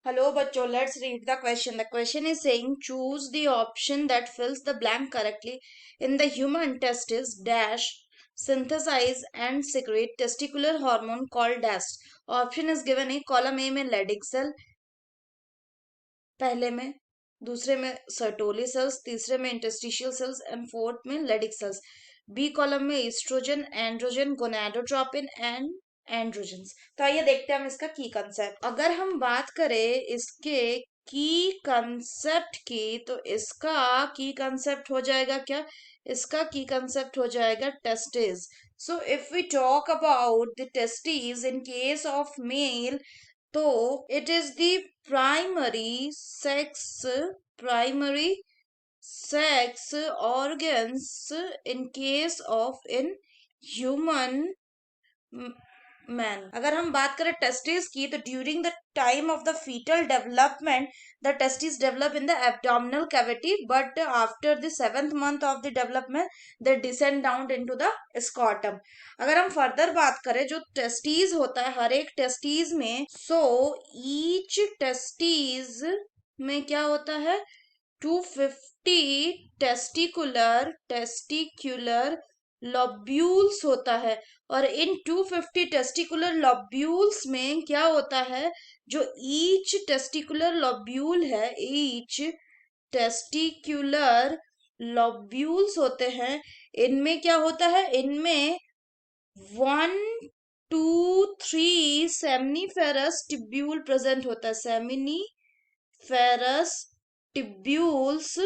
Hello, bachcho. Let's read the question. The question is saying choose the option that fills the blank correctly. In the human testes, dash synthesize and secrete testicular hormone called dash. Option is given है column A में Leydig cell पहले में, दूसरे में Sertoli cells, तीसरे में interstitial cells and fourth में Leydig cells. B column में oestrogen, androgen, gonadotropin and androgens. तो आइए देखते हैं हम इसका की कंसेप्ट. अगर हम बात करें इसके की कंसेप्ट की, तो इसका की कंसेप्ट हो जाएगा क्या? इसका की कंसेप्ट हो जाएगा testis. So if we talk about the testis in case of male, तो it is the primary sex organs in case of in human man. अगर हम बात करें टेस्टिस की, तो during the time of the foetal development the testis develop in the abdominal cavity, but after the 7th month of the development they descend down into the scrotum. अगर हम further बात करें, जो टेस्टिस होता है हर एक टेस्टिस में, so each testis में क्या होता है? 250 टेस्टिकुलर लॉब्यूल्स होता है. और इन 250 टेस्टिकुलर लॉब्यूल्स में क्या होता है? जो ईच टेस्टिकुलर लॉब्यूल है, ईच टेस्टिकुलर लॉब्यूल्स होते हैं, इनमें क्या होता है? इनमें 1 2 3 सेमिनिफेरस टिब्यूल प्रेजेंट होता है. सेमिनिफेरस टिब्यूल्स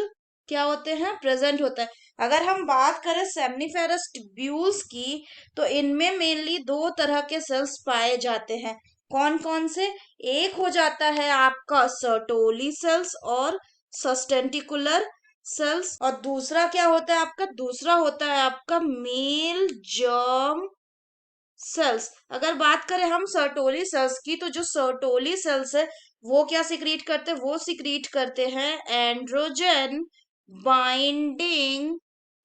क्या होते हैं? प्रेजेंट होता है. अगर हम बात करें सेमनीफेरस टिब्यूल्स की, तो इनमें मेनली दो तरह के सेल्स पाए जाते हैं. कौन कौन से? एक हो जाता है आपका सर्टोली सेल्स और सस्टेंटिकुलर सेल्स, और दूसरा क्या होता है आपका? दूसरा होता है आपका मेल जर्म सेल्स. अगर बात करें हम सर्टोली सेल्स की, तो जो सर्टोली सेल्स है वो क्या सिक्रीट करते हैं? वो सिक्रीट करते हैं androgen binding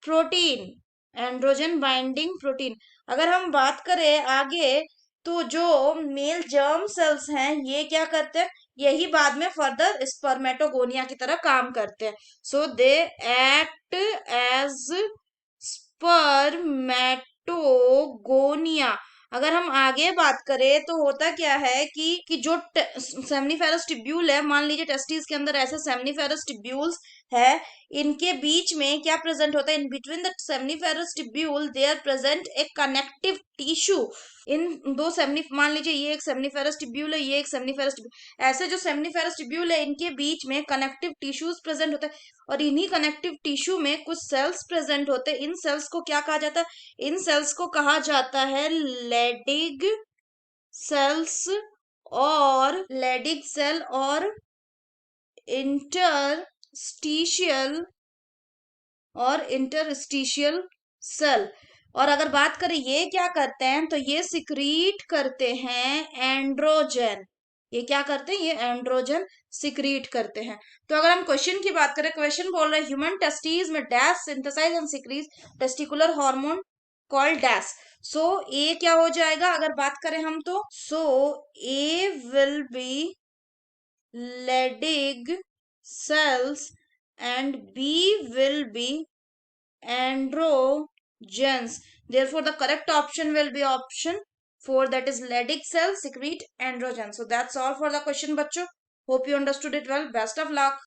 protein. Androgen binding protein. अगर हम बात करें आगे, तो जो मेल जर्म सेल्स हैं ये क्या करते हैं? यही बाद में फर्दर स्पर्मेटोगोनिया की तरह काम करते हैं. सो दे एक्ट एज स्पर्मेटोगोनिया. अगर हम आगे बात करें, तो होता क्या है कि जो सेमनीफेरस टिब्यूल है, मान लीजिए टेस्टिस के अंदर ऐसे सेमनीफेरस टिब्यूल्स है, इनके बीच में क्या प्रेजेंट होता है? In between the seminiferous tubule there present एक कनेक्टिव टिश्यू. इन दो सेमनी मान लीजिए ये एक सेमनीफेरस टिब्यूल है, ये एक सेमनीफेरस टिब्यूल. ऐसे जो सेमनीफेरस टिब्यूल है, इनके बीच में कनेक्टिव टिश्यूज प्रेजेंट होता है, और इन्हीं कनेक्टिव टिश्यू में कुछ सेल्स प्रेजेंट होते हैं. इन सेल्स को क्या कहा जाता है? इन सेल्स को कहा जाता है लेडिग सेल्स, और लेडिग सेल और इंटरस्टिशियल सेल. और अगर बात करें ये क्या करते हैं, तो ये सिक्रीट करते हैं एंड्रोजन. ये क्या करते हैं? ये एंड्रोजन सिक्रीट करते हैं. तो अगर हम क्वेश्चन की बात करें, क्वेश्चन बोल रहे हैं ह्यूमन टेस्टिस में dash synthesise and secrete testicular hormone called dash. So A क्या हो जाएगा अगर बात करें हम? तो so A will be Leydig cells and B will be androgens. Therefore, the correct option will be option 4, that is Leydig cells secrete androgens. So that's all for the question, bachcho. Hope you understood it well. Best of luck.